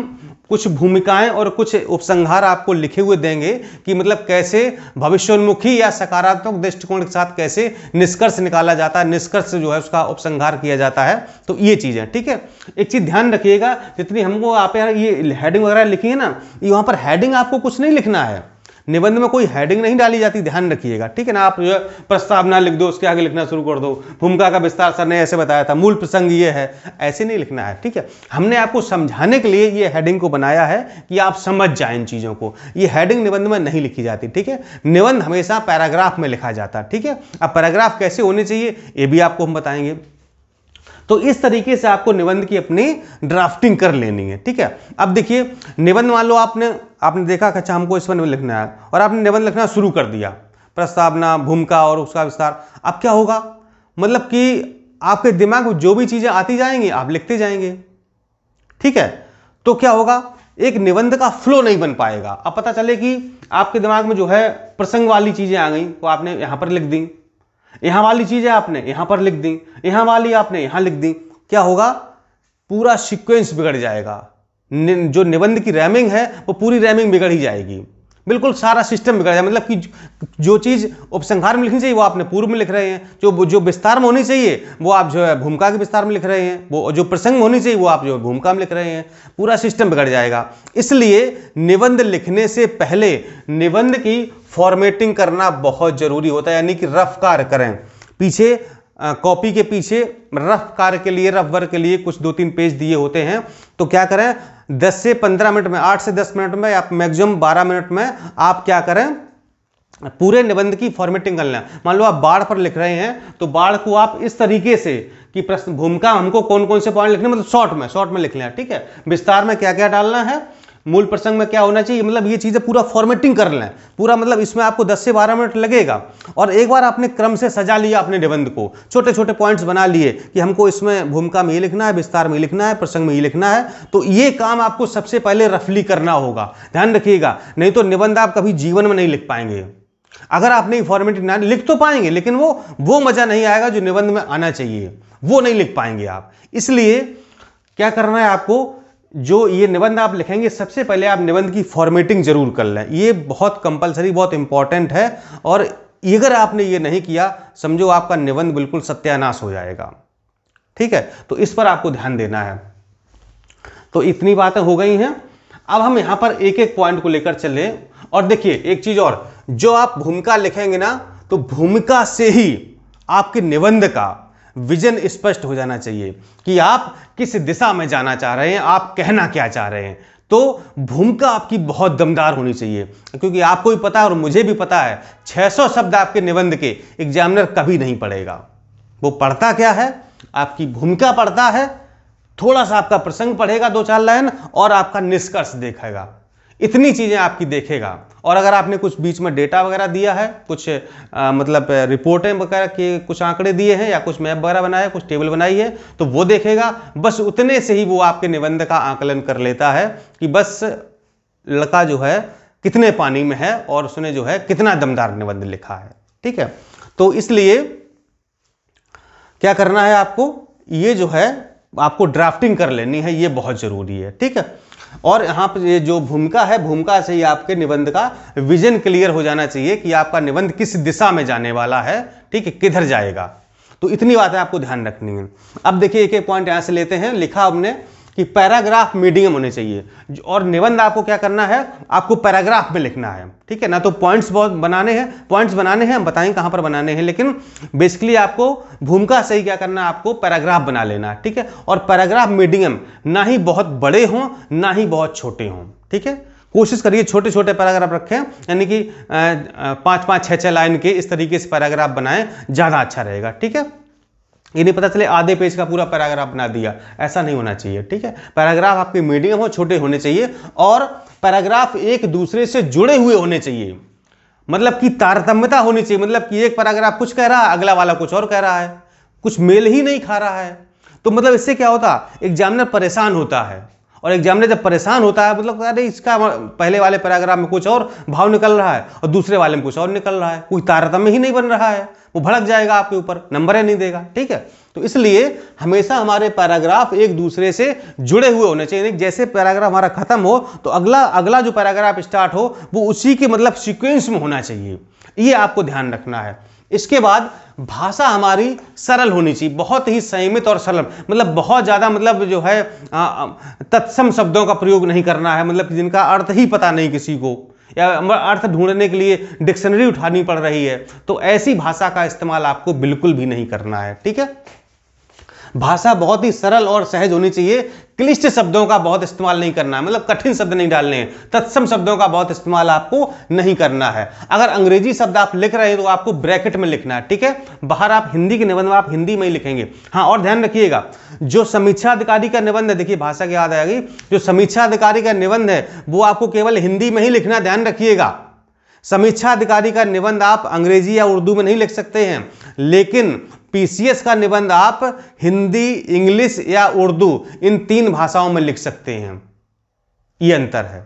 कुछ भूमिकाएं और कुछ उपसंहार आपको लिखे हुए देंगे कि मतलब कैसे भविष्योन्मुखी या सकारात्मक दृष्टिकोण के साथ कैसे निष्कर्ष निकाला जाता है, निष्कर्ष जो है उसका उपसंहार किया जाता है। तो ये चीज़ है। ठीक है, एक चीज़ ध्यान रखिएगा, जितनी हमको आप यार ये हेडिंग वगैरह लिखी है ना, वहाँ पर हेडिंग आपको कुछ नहीं लिखना है, निबंध में कोई हेडिंग नहीं डाली जाती, ध्यान रखिएगा। ठीक है ना, आप जो है प्रस्तावना लिख दो, उसके आगे लिखना शुरू कर दो, भूमिका का विस्तार सर ने ऐसे बताया था, मूल प्रसंग ये है, ऐसे नहीं लिखना है। ठीक है, हमने आपको समझाने के लिए ये हेडिंग को बनाया है कि आप समझ जाएं इन चीज़ों को। ये हेडिंग निबंध में नहीं लिखी जाती। ठीक है, निबंध हमेशा पैराग्राफ में लिखा जाता है। ठीक है, अब पैराग्राफ कैसे होने चाहिए ये भी आपको हम बताएंगे। तो इस तरीके से आपको निबंध की अपनी ड्राफ्टिंग कर लेनी है। ठीक है, अब देखिए निबंध मान लो आपने देखा कि अच्छा हमको इस पर निबंध लिखना है, और आपने निबंध लिखना शुरू कर दिया, प्रस्तावना, भूमिका और उसका विस्तार। अब क्या होगा, मतलब कि आपके दिमाग में जो भी चीजें आती जाएंगी आप लिखते जाएंगे। ठीक है, तो क्या होगा, एक निबंध का फ्लो नहीं बन पाएगा। अब पता चले कि आपके दिमाग में जो है प्रसंग वाली चीजें आ गई तो आपने यहां पर लिख दी, यहां वाली चीजें आपने यहां पर लिख दी, यहां वाली आपने यहां लिख दी, क्या होगा, पूरा सीक्वेंस बिगड़ जाएगा। जो निबंध की रैमिंग है वो पूरी रैमिंग बिगड़ ही जाएगी, बिल्कुल सारा सिस्टम बिगड़ जाएगा। मतलब कि जो चीज उपसंहार में लिखनी चाहिए वो आपने पूर्व में लिख रहे हैं, जो विस्तार में होनी चाहिए वो आप जो है भूमिका के विस्तार में लिख रहे हैं, वो जो प्रसंग में होनी चाहिए वो आप जो है भूमिका में लिख रहे हैं, पूरा सिस्टम बिगड़ जाएगा। इसलिए निबंध लिखने से पहले निबंध की फॉर्मेटिंग करना बहुत जरूरी होता है, यानी कि रफ कार्य करें। पीछे कॉपी के पीछे रफ कार्य के लिए, रफ वर्क के लिए कुछ 2-3 पेज दिए होते हैं, तो क्या करें, 10 से 15 मिनट में, 8 से 10 मिनट में या मैक्सिमम 12 मिनट में आप क्या करें, पूरे निबंध की फॉर्मेटिंग कर लें। मान लो आप बाढ़ पर लिख रहे हैं तो बाढ़ को आप इस तरीके से कि प्रश्न भूमिका हमको कौन कौन से पॉइंट लिखने, मतलब शॉर्ट में लिख लें, ठीक है। विस्तार में क्या क्या डालना है, मूल प्रसंग में क्या होना चाहिए, मतलब ये चीजें पूरा फॉर्मेटिंग कर लें पूरा, मतलब इसमें आपको 10 से 12 मिनट लगेगा। और एक बार आपने क्रम से सजा लिया अपने निबंध को, छोटे छोटे पॉइंट्स बना लिए कि हमको इसमें भूमिका में ये लिखना है, विस्तार में ये लिखना है, प्रसंग में ये लिखना है, तो ये काम आपको सबसे पहले रफली करना होगा, ध्यान रखिएगा। नहीं तो निबंध आप कभी जीवन में नहीं लिख पाएंगे। अगर आपने फॉर्मेटिंग ना, लिख तो पाएंगे लेकिन वो मजा नहीं आएगा जो निबंध में आना चाहिए, वो नहीं लिख पाएंगे आप। इसलिए क्या करना है आपको, जो ये निबंध आप लिखेंगे सबसे पहले आप निबंध की फॉर्मेटिंग जरूर कर लें, ये बहुत कंपलसरी, बहुत इंपॉर्टेंट है। और अगर आपने ये नहीं किया, समझो आपका निबंध बिल्कुल सत्यानाश हो जाएगा, ठीक है। तो इस पर आपको ध्यान देना है। तो इतनी बातें हो गई हैं। अब हम यहां पर एक एक पॉइंट को लेकर चले। और देखिए एक चीज और, जो आप भूमिका लिखेंगे ना, तो भूमिका से ही आपके निबंध का विजन स्पष्ट हो जाना चाहिए कि आप किस दिशा में जाना चाह रहे हैं, आप कहना क्या चाह रहे हैं। तो भूमिका आपकी बहुत दमदार होनी चाहिए, क्योंकि आपको भी पता है और मुझे भी पता है 600 शब्द आपके निबंध के एग्जामिनर कभी नहीं पढ़ेगा। वो पढ़ता क्या है, आपकी भूमिका पढ़ता है, थोड़ा सा आपका प्रसंग पढ़ेगा 2-4 लाइन, और आपका निष्कर्ष देखेगा, इतनी चीजें आपकी देखेगा। और अगर आपने कुछ बीच में डेटा वगैरह दिया है, कुछ मतलब रिपोर्टें वगैरह के कुछ आंकड़े दिए हैं या कुछ मैप वगैरह बनाया है, कुछ टेबल बनाई है, तो वो देखेगा। बस उतने से ही वो आपके निबंध का आकलन कर लेता है कि बस लड़का जो है कितने पानी में है और उसने जो है कितना दमदार निबंध लिखा है, ठीक है। तो इसलिए क्या करना है आपको, ये जो है आपको ड्राफ्टिंग कर लेनी है, ये बहुत जरूरी है, ठीक है। और यहाँ पर ये जो भूमिका है, भूमिका से ही आपके निबंध का विजन क्लियर हो जाना चाहिए कि आपका निबंध किस दिशा में जाने वाला है, ठीक है, किधर जाएगा। तो इतनी बातें आपको ध्यान रखनी है। अब देखिए एक एक पॉइंट यहाँ से लेते हैं। लिखा हमने कि पैराग्राफ मीडियम होने चाहिए, और निबंध आपको क्या करना है, आपको पैराग्राफ में लिखना है, ठीक है ना। तो पॉइंट्स बहुत बनाने हैं, हम बताएंगे कहां पर बनाने हैं, लेकिन बेसिकली आपको भूमिका से ही क्या करना है, आपको पैराग्राफ बना लेना है, ठीक है। और पैराग्राफ मीडियम, ना ही बहुत बड़े हों ना ही बहुत छोटे हों, ठीक है। कोशिश करिए छोटे छोटे पैराग्राफ रखें, यानी कि 5-5, 6-6 लाइन के इस तरीके से पैराग्राफ बनाएं, ज्यादा अच्छा रहेगा, ठीक है। ये नहीं पता चले आधे पेज का पूरा पैराग्राफ बना दिया, ऐसा नहीं होना चाहिए, ठीक है। पैराग्राफ आपके मीडियम हो, छोटे होने चाहिए, और पैराग्राफ एक दूसरे से जुड़े हुए होने चाहिए, मतलब कि तारतम्यता होनी चाहिए, मतलब कि एक पैराग्राफ कुछ कह रहा है, अगला वाला कुछ और कह रहा है, कुछ मेल ही नहीं खा रहा है। तो मतलब इससे क्या होता है, एग्जामिनर परेशान होता है, और एग्जामिनर जब परेशान होता है, मतलब अरे इसका पहले वाले पैराग्राफ में कुछ और भाव निकल रहा है और दूसरे वाले में कुछ और निकल रहा है, कोई तारतम्य ही नहीं बन रहा है, वो भड़क जाएगा आपके ऊपर, नंबर ही नहीं देगा, ठीक है। तो इसलिए हमेशा हमारे पैराग्राफ एक दूसरे से जुड़े हुए होने चाहिए। जैसे पैराग्राफ हमारा खत्म हो तो अगला जो पैराग्राफ स्टार्ट हो वो उसी के मतलब सीक्वेंस में होना चाहिए, ये आपको ध्यान रखना है। इसके बाद भाषा हमारी सरल होनी चाहिए, बहुत ही संयमित और सरल, मतलब बहुत ज्यादा मतलब जो है तत्सम शब्दों का प्रयोग नहीं करना है, मतलब जिनका अर्थ ही पता नहीं किसी को, या अर्थ ढूंढने के लिए डिक्शनरी उठानी पड़ रही है, तो ऐसी भाषा का इस्तेमाल आपको बिल्कुल भी नहीं करना है, ठीक है। भाषा बहुत ही सरल और सहज होनी चाहिए, क्लिष्ट शब्दों का बहुत इस्तेमाल नहीं करना है, मतलब कठिन शब्द नहीं डालने हैं, तत्सम शब्दों का बहुत इस्तेमाल आपको नहीं करना है। अगर अंग्रेजी शब्द आप लिख रहे हैं तो आपको ब्रैकेट में लिखना है, ठीक है। बाहर आप हिंदी के निबंध में आप हिंदी में ही लिखेंगे। हाँ, और ध्यान रखिएगा, जो समीक्षा अधिकारी का निबंध है, देखिए भाषा की याद आएगी, जो समीक्षा अधिकारी का निबंध है वो आपको केवल हिंदी में ही लिखना, ध्यान रखिएगा। समीक्षा अधिकारी का निबंध आप अंग्रेजी या उर्दू में नहीं लिख सकते हैं, लेकिन पीसीएस का निबंध आप हिंदी, इंग्लिश या उर्दू इन 3 भाषाओं में लिख सकते हैं, ये अंतर है।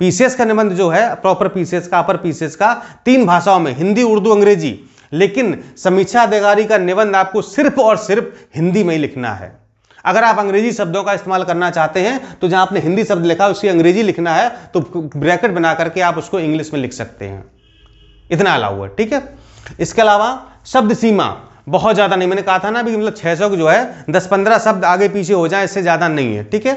पीसीएस का निबंध जो है प्रॉपर पीसीएस का, अपर पीसीएस का 3 भाषाओं में, हिंदी, उर्दू, अंग्रेजी, लेकिन समीक्षा अधिकारी का निबंध आपको सिर्फ और सिर्फ हिंदी में ही लिखना है। अगर आप अंग्रेजी शब्दों का इस्तेमाल करना चाहते हैं तो जहां आपने हिंदी शब्द लिखा उसकी अंग्रेजी लिखना है, तो ब्रैकेट बना करके आप उसको इंग्लिश में लिख सकते हैं, इतना अलाउ है, ठीक है। इसके अलावा शब्द सीमा बहुत ज्यादा नहीं, मैंने कहा था ना भी, मतलब 600 जो है 10-15 शब्द आगे पीछे हो जाए, इससे ज्यादा नहीं है, ठीक है।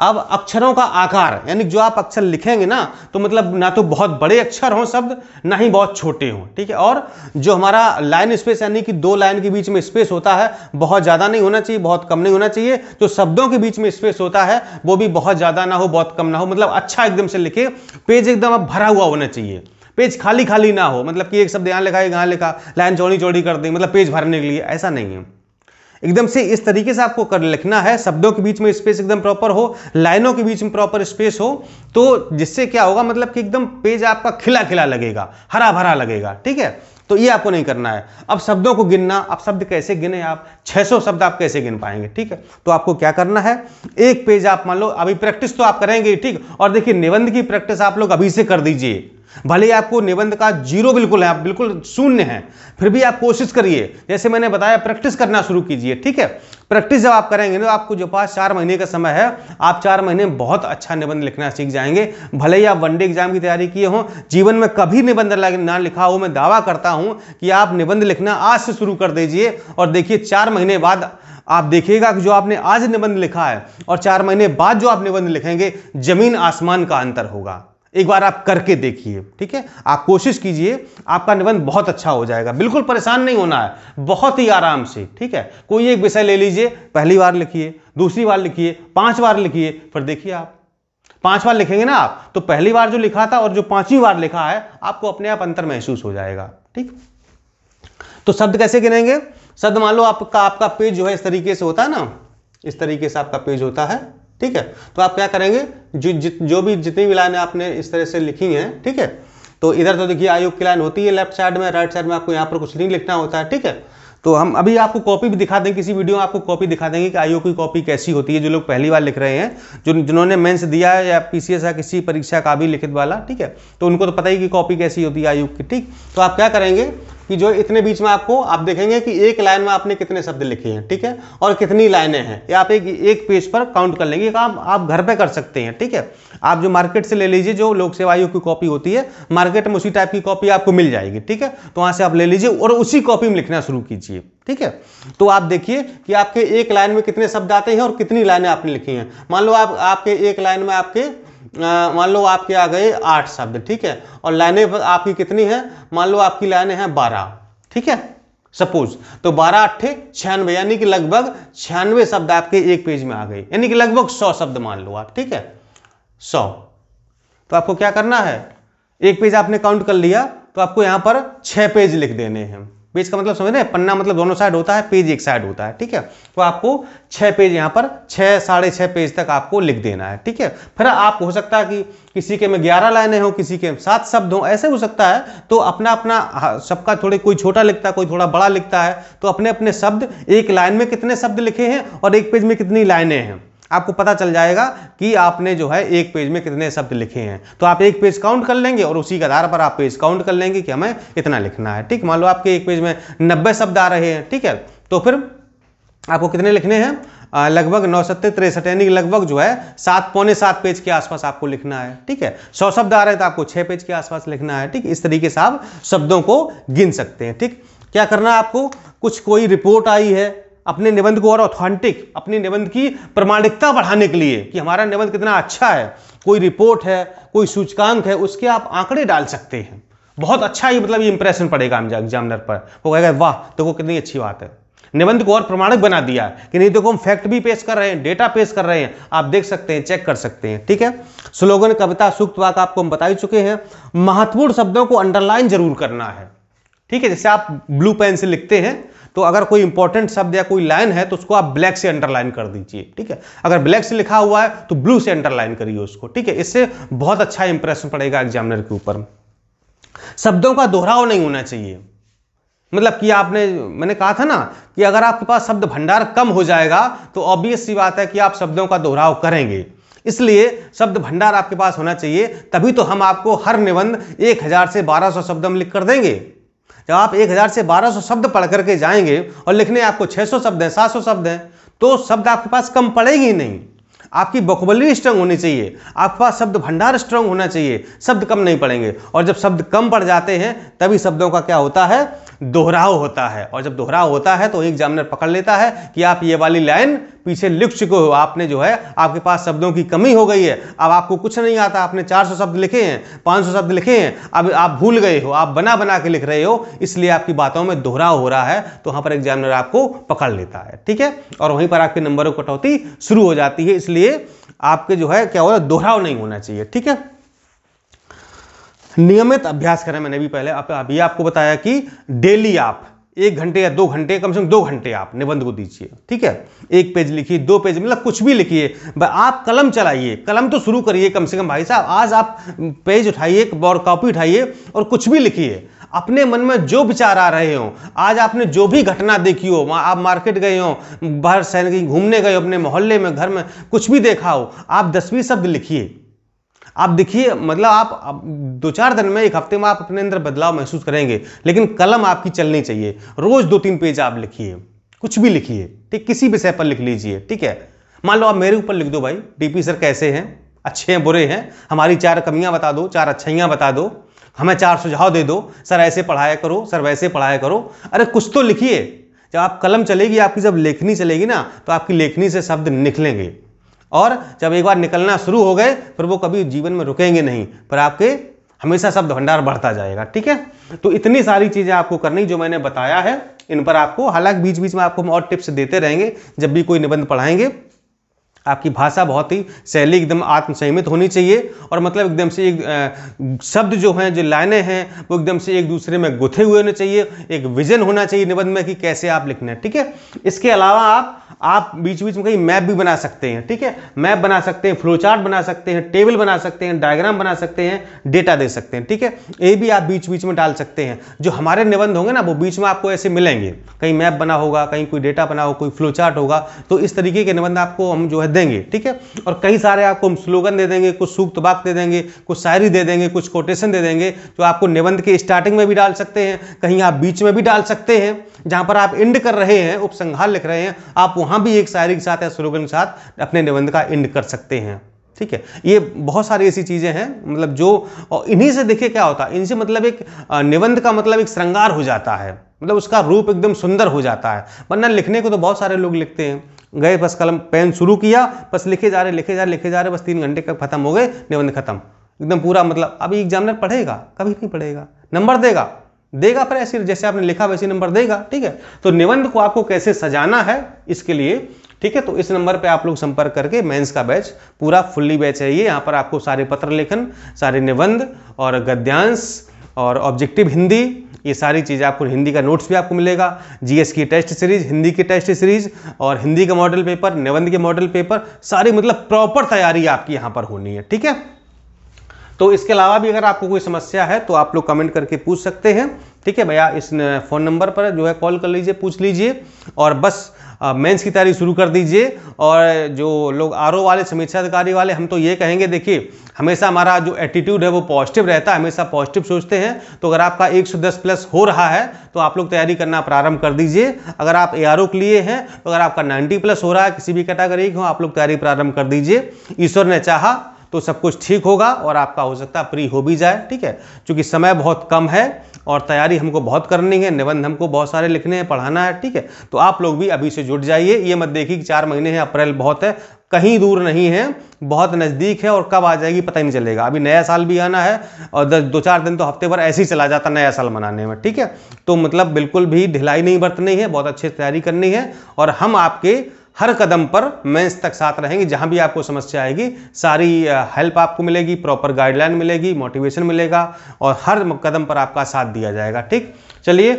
अब अक्षरों का आकार, यानी जो आप अक्षर लिखेंगे ना, तो मतलब ना तो बहुत बड़े अक्षर हों शब्द, ना ही बहुत छोटे हों, ठीक है। और जो हमारा लाइन स्पेस, यानी कि दो लाइन के बीच में स्पेस होता है, बहुत ज़्यादा नहीं होना चाहिए, बहुत कम नहीं होना चाहिए। जो शब्दों के बीच में स्पेस होता है वो भी बहुत ज़्यादा ना हो, बहुत कम ना हो, मतलब अच्छा एकदम से लिखे। पेज एकदम अब भरा हुआ होना चाहिए, पेज खाली खाली ना हो, मतलब कि एक शब्द यहाँ लिखा है, यहाँ लिखा, लाइन चौड़ी चौड़ी कर दी, मतलब पेज भरने के लिए, ऐसा नहीं है। एकदम से इस तरीके से आपको कर लिखना है, शब्दों के बीच में स्पेस एकदम प्रॉपर हो, लाइनों के बीच में प्रॉपर स्पेस हो, तो जिससे क्या होगा, मतलब कि एकदम पेज आपका खिला खिला लगेगा, हरा भरा लगेगा, ठीक है। तो ये आपको नहीं करना है। अब शब्दों को गिनना, अब शब्द कैसे गिने आप, 600 शब्द आप कैसे गिन पाएंगे, ठीक है। तो आपको क्या करना है, एक पेज आप मान लो, अभी प्रैक्टिस तो आप करेंगे, ठीक। और देखिए निबंध की प्रैक्टिस आप लोग अभी से कर दीजिए, भले ही आपको निबंध का जीरो बिल्कुल है, आप बिल्कुल शून्य है, फिर भी आप कोशिश करिए, जैसे मैंने बताया प्रैक्टिस करना शुरू कीजिए, ठीक है। प्रैक्टिस जब आप करेंगे तो आपको जो पास 4 महीने का समय है, आप 4 महीने में बहुत अच्छा निबंध लिखना सीख जाएंगे। भले ही आप वनडे एग्जाम की तैयारी किए हों, जीवन में कभी निबंध ना लिखा हो, मैं दावा करता हूं कि आप निबंध लिखना आज से शुरू कर दीजिए, और देखिए 4 महीने बाद आप देखिएगा कि जो आपने आज निबंध लिखा है और 4 महीने बाद जो आप निबंध लिखेंगे, जमीन आसमान का अंतर होगा। एक बार आप करके देखिए, ठीक है। आप कोशिश कीजिए, आपका निबंध बहुत अच्छा हो जाएगा। बिल्कुल परेशान नहीं होना है, बहुत ही आराम से, ठीक है। कोई एक विषय ले लीजिए, पहली बार लिखिए, दूसरी बार लिखिए, 5 बार लिखिए, फिर देखिए आप 5 बार लिखेंगे ना आप, तो पहली बार जो लिखा था और जो 5वीं बार लिखा है, आपको अपने आप अंतर महसूस हो जाएगा, ठीक। तो शब्द कैसे गिनेंगे, शब्द मान लो आपका पेज जो है इस तरीके से होता है ना, इस तरीके से आपका पेज होता है, ठीक है। तो आप क्या करेंगे, जितनी भी लाइनें आपने इस तरह से लिखी हैं, ठीक है। तो इधर तो देखिए आयोग की लाइन होती है लेफ्ट साइड में, राइट साइड में आपको यहाँ पर कुछ नहीं लिखना होता है, ठीक है। तो हम अभी आपको कॉपी भी दिखा देंगे, किसी वीडियो में आपको कॉपी दिखा देंगे कि आयोग की कॉपी कैसी होती है, जो लोग पहली बार लिख रहे हैं, जिन्होंने मेंस दिया है या पीसीएस या किसी परीक्षा का भी लिखित वाला, ठीक है। तो उनको तो पता ही कि कॉपी कैसी होती है आयोग की, ठीक। तो आप क्या करेंगे कि जो इतने बीच में आपको आप देखेंगे कि एक लाइन में आपने कितने शब्द लिखे हैं, ठीक है, और कितनी लाइनें हैं, ये आप एक पेज पर काउंट कर लेंगे। काम आप घर पे कर सकते हैं, ठीक है। आप जो मार्केट से ले लीजिए, जो लोक सेवा आयोग की कॉपी होती है, मार्केट में उसी टाइप की कॉपी आपको मिल जाएगी, ठीक है। तो वहां से आप ले लीजिए और उसी कॉपी में लिखना शुरू कीजिए, ठीक है। तो आप देखिए कि आपके एक लाइन में कितने शब्द आते हैं और कितनी लाइनें आपने लिखी हैं। मान लो आपके एक लाइन में मान लो आपके आ गए 8 शब्द, ठीक है, और लाइनें आपकी कितनी है, मान लो आपकी लाइनें हैं 12, ठीक है, सपोज। तो 12 8 96, यानी कि लगभग 96 शब्द आपके एक पेज में आ गए, यानी कि लगभग 100 शब्द मान लो आप, ठीक है, 100। तो आपको क्या करना है, एक पेज आपने काउंट कर लिया, तो आपको यहां पर 6 पेज लिख देने हैं। पेज का मतलब समझ रहे हैं, पन्ना मतलब दोनों साइड होता है, पेज एक साइड होता है, ठीक है। तो आपको 6 पेज यहाँ पर 6 साढ़े 6 पेज तक आपको लिख देना है, ठीक है। फिर आप हो सकता है कि किसी के में 11 लाइनें हो, किसी के 7 शब्द हो, ऐसे हो सकता है। तो अपना अपना सबका, थोड़े कोई छोटा लिखता है, कोई थोड़ा बड़ा लिखता है, तो अपने अपने शब्द, एक लाइन में कितने शब्द लिखे हैं और एक पेज में कितनी लाइनें हैं, आपको पता चल जाएगा कि आपने जो है एक पेज में कितने शब्द लिखे हैं। तो आप एक पेज काउंट कर लेंगे और उसी के आधार पर आप पेज काउंट कर लेंगे कि हमें इतना लिखना है, ठीक। मान लो आपके एक पेज में 90 शब्द आ रहे हैं, ठीक है, तो फिर आपको कितने लिखने हैं, लगभग 9 7 63, यानी लगभग जो है 7 पौने 7 पेज के आसपास आपको लिखना है, ठीक है। 100 शब्द आ रहे हैं तो आपको 6 पेज के आसपास लिखना है, ठीक। इस तरीके से आप शब्दों को गिन सकते हैं, ठीक। क्या करना है आपको, कोई रिपोर्ट आई है, अपने निबंध को और ऑथेंटिक, अपने निबंध की प्रमाणिकता बढ़ाने के लिए कि हमारा निबंध कितना अच्छा है, कोई रिपोर्ट है, कोई सूचकांक है, उसके आप आंकड़े डाल सकते हैं। बहुत अच्छा ही मतलब ये इंप्रेशन पड़ेगा एग्जामिनर पर, वो कहेगा वाह देखो कितनी अच्छी बात है, निबंध को और प्रमाणिक बना दिया कि नहीं, देखो हम फैक्ट भी पेश कर रहे हैं, डेटा पेश कर रहे हैं, आप देख सकते हैं, चेक कर सकते हैं, ठीक है। स्लोगन, कविता, सूक्त, वाक्य आपको हम बता ही चुके हैं। महत्वपूर्ण शब्दों को अंडरलाइन जरूर करना है, ठीक है। जैसे आप ब्लू पेन से लिखते हैं, तो अगर कोई इंपॉर्टेंट शब्द या कोई लाइन है तो उसको आप ब्लैक से अंडरलाइन कर दीजिए, ठीक है। अगर ब्लैक से लिखा हुआ है तो ब्लू से अंडरलाइन करिए उसको, ठीक है। इससे बहुत अच्छा इंप्रेशन पड़ेगा एग्जामिनर के ऊपर। शब्दों का दोहराव नहीं होना चाहिए, मतलब कि मैंने कहा था ना कि अगर आपके पास शब्द भंडार कम हो जाएगा तो ऑब्वियस सी बात है कि आप शब्दों का दोहराव करेंगे। इसलिए शब्द भंडार आपके पास होना चाहिए, तभी तो हम आपको हर निबंध 1000 से 1200 शब्द हम लिख कर देंगे। जब आप 1000 से 1200 शब्द पढ़ करके जाएंगे और लिखने आपको 600 शब्द हैं, 700 शब्द हैं, तो शब्द आपके पास कम पड़ेगी नहीं। आपकी वोकैबुलरी स्ट्रांग होनी चाहिए, आपके पास शब्द भंडार स्ट्रांग होना चाहिए, शब्द कम नहीं पड़ेंगे। और जब शब्द कम पड़ जाते हैं तभी शब्दों का क्या होता है, दोहराव होता है, और जब दोहराव होता है तो एग्जामिनर पकड़ लेता है कि आप ये वाली लाइन पीछे लिख चुके हो, आपने जो है आपके पास शब्दों की कमी हो गई है, अब आपको कुछ नहीं आता, आपने 400 शब्द लिखे हैं, 500 शब्द लिखे हैं, अब आप भूल गए हो, आप बना बना के लिख रहे हो, इसलिए आपकी बातों में दोहराव हो रहा है, तो वहां पर एग्जामिनर आपको पकड़ लेता है, ठीक है, और वहीं पर आपके नंबरों की कटौती शुरू हो जाती है। इसलिए आपके जो है क्या हो रहा है, दोहराव नहीं होना चाहिए, ठीक है। नियमित अभ्यास करें, मैंने भी पहले अभी आपको बताया कि डेली आप 1 घंटे या 2 घंटे, कम से कम 2 घंटे आप निबंध को दीजिए, ठीक है। 1 पेज लिखिए, 2 पेज, मतलब कुछ भी लिखिए, आप कलम चलाइए, कलम तो शुरू करिए कम से कम भाई साहब। आज आप पेज उठाइए और कॉपी उठाइए और कुछ भी लिखिए, अपने मन में जो विचार आ रहे हो, आज आपने जो भी घटना देखी हो, आप मार्केट गए हो, बाहर शहर कहीं घूमने गए हो, अपने मोहल्ले में, घर में कुछ भी देखा हो, आप 10-20 शब्द लिखिए, आप देखिए, मतलब आप 2-4 दिन में, 1 हफ्ते में आप अपने अंदर बदलाव महसूस करेंगे। लेकिन कलम आपकी चलनी चाहिए, रोज 2-3 पेज आप लिखिए, कुछ भी लिखिए, ठीक, किसी विषय पर लिख लीजिए, ठीक है। मान लो आप मेरे ऊपर लिख दो, भाई डीपी सर कैसे हैं, अच्छे हैं बुरे हैं, हमारी 4 कमियां बता दो, 4 अच्छाइयां बता दो, हमें 4 सुझाव दे दो, सर ऐसे पढ़ाया करो, सर वैसे पढ़ाया करो, अरे कुछ तो लिखिए। जब आप कलम चलेगी, आपकी जब लेखनी चलेगी ना, तो आपकी लेखनी से शब्द निकलेंगे, और जब एक बार निकलना शुरू हो गए फिर वो कभी जीवन में रुकेंगे नहीं, पर आपके हमेशा शब्द भंडार बढ़ता जाएगा, ठीक है। तो इतनी सारी चीजें आपको करनी जो मैंने बताया है, इन पर आपको, हालांकि बीच बीच में आपको हम और टिप्स देते रहेंगे जब भी कोई निबंध पढ़ाएंगे। आपकी भाषा बहुत ही शैली एकदम आत्मसंयमित होनी चाहिए, और मतलब एकदम से एक शब्द जो हैं, जो लाइनें हैं, वो एकदम से एक दूसरे में गुथे हुए होने चाहिए, एक विजन होना चाहिए निबंध में कि कैसे आप लिखना है, ठीक है। इसके अलावा आप बीच बीच में कहीं मैप भी बना सकते हैं, ठीक है, मैप बना सकते हैं, फ्लो चार्ट बना सकते हैं, टेबल बना सकते हैं, डायग्राम बना सकते हैं, डेटा दे सकते हैं, ठीक है। ये भी आप बीच बीच में डाल सकते हैं। जो हमारे निबंध होंगे ना, वो बीच में आपको ऐसे मिलेंगे, कहीं मैप बना होगा, कहीं कोई डेटा बना होगा, कोई फ्लो चार्ट होगा, तो इस तरीके के निबंध आपको हम जो है देंगे, ठीक है। और कई सारे आपको हम स्लोगन दे देंगे, कुछ सूक्त वाक्य दे देंगे, कुछ शायरी दे देंगे, कुछ कोटेशन दे देंगे, जो आपको निबंध के स्टार्टिंग में भी डाल सकते हैं, कहीं आप बीच में भी डाल सकते हैं, जहां पर आप एंड कर रहे हैं, उपसंहार लिख रहे हैं, आप वहां भी एक शायरी के साथ या स्लोगन के साथ अपने निबंध का एंड कर सकते हैं, ठीक है। ये बहुत सारी ऐसी चीजें हैं, मतलब जो, और इन्हीं से देखिए क्या होता है, इनसे मतलब एक निबंध का मतलब एक श्रृंगार हो जाता है, मतलब उसका रूप एकदम सुंदर हो जाता है। वरना लिखने को तो बहुत सारे लोग लिखते हैं, गए बस कलम पेन शुरू किया, बस लिखे जा रहे लिखे जा रहे लिखे जा रहे, बस 3 घंटे का खत्म हो गए, निबंध खत्म एकदम पूरा। मतलब अभी एग्जामिनर पढ़ेगा, कभी नहीं पढ़ेगा, नंबर देगा पर ऐसे जैसे आपने लिखा वैसे नंबर देगा, ठीक है। तो निबंध को आपको कैसे सजाना है इसके लिए, ठीक है, तो इस नंबर पे आप लोग संपर्क करके मेंस का बैच पूरा फुल्ली बैच है ये। यहाँ पर आपको सारे पत्र लेखन, सारे निबंध और गद्यांश और ऑब्जेक्टिव हिंदी, ये सारी चीज़ें आपको, हिंदी का नोट्स भी आपको मिलेगा, जीएस की टेस्ट सीरीज, हिंदी की टेस्ट सीरीज और हिंदी का मॉडल पेपर, निबंध के मॉडल पेपर, सारी मतलब प्रॉपर तैयारी आपकी यहाँ पर होनी है, ठीक है। तो इसके अलावा भी अगर आपको कोई समस्या है तो आप लोग कमेंट करके पूछ सकते हैं, ठीक है भैया। इस फ़ोन नंबर पर जो है कॉल कर लीजिए, पूछ लीजिए, और बस मेंस की तैयारी शुरू कर दीजिए। और जो लोग आरओ वाले, समीक्षा अधिकारी वाले, हम तो ये कहेंगे, देखिए हमेशा हमारा जो एटीट्यूड है वो पॉजिटिव रहता है, हमेशा पॉजिटिव सोचते हैं। तो अगर आपका 110 प्लस हो रहा है तो आप लोग तैयारी करना प्रारंभ कर दीजिए। अगर आप एआरओ के लिए हैं तो अगर आपका 90 प्लस हो रहा है, किसी भी कैटेगरी के हो, आप लोग तैयारी प्रारंभ कर दीजिए। ईश्वर ने चाहा तो सब कुछ ठीक होगा और आपका हो सकता है प्री हो भी जाए, ठीक है। क्योंकि समय बहुत कम है और तैयारी हमको बहुत करनी है, निबंध हमको बहुत सारे लिखने हैं, पढ़ाना है, ठीक है। तो आप लोग भी अभी से जुट जाइए। ये मत देखिए कि 4 महीने हैं, अप्रैल बहुत है, कहीं दूर नहीं है, बहुत नज़दीक है, और कब आ जाएगी पता ही नहीं चलेगा। अभी नया साल भी आना है और 2-4 दिन तो हफ्ते भर ऐसे ही चला जाता नया साल मनाने में, ठीक है। तो मतलब बिल्कुल भी ढिलाई नहीं बरतनी है, बहुत अच्छे से तैयारी करनी है, और हम आपके हर कदम पर मेंस तक साथ रहेंगे। जहां भी आपको समस्या आएगी सारी हेल्प आपको मिलेगी, प्रॉपर गाइडलाइन मिलेगी, मोटिवेशन मिलेगा, और हर कदम पर आपका साथ दिया जाएगा, ठीक। चलिए,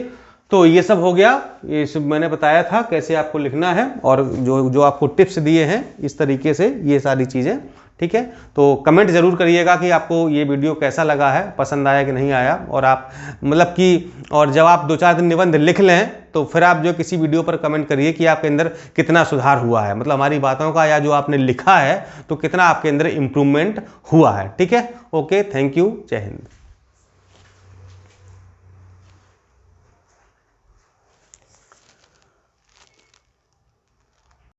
तो ये सब हो गया, ये सब मैंने बताया था कैसे आपको लिखना है, और जो आपको टिप्स दिए हैं इस तरीके से, ये सारी चीज़ें, ठीक है। तो कमेंट जरूर करिएगा कि आपको ये वीडियो कैसा लगा है, पसंद आया कि नहीं आया, और आप मतलब कि, और जब आप 2-4 दिन निबंध लिख लें तो फिर आप जो किसी वीडियो पर कमेंट करिए कि आपके अंदर कितना सुधार हुआ है, मतलब हमारी बातों का या जो आपने लिखा है तो कितना आपके अंदर इम्प्रूवमेंट हुआ है, ठीक है। ओके, थैंक यू, जय हिंद।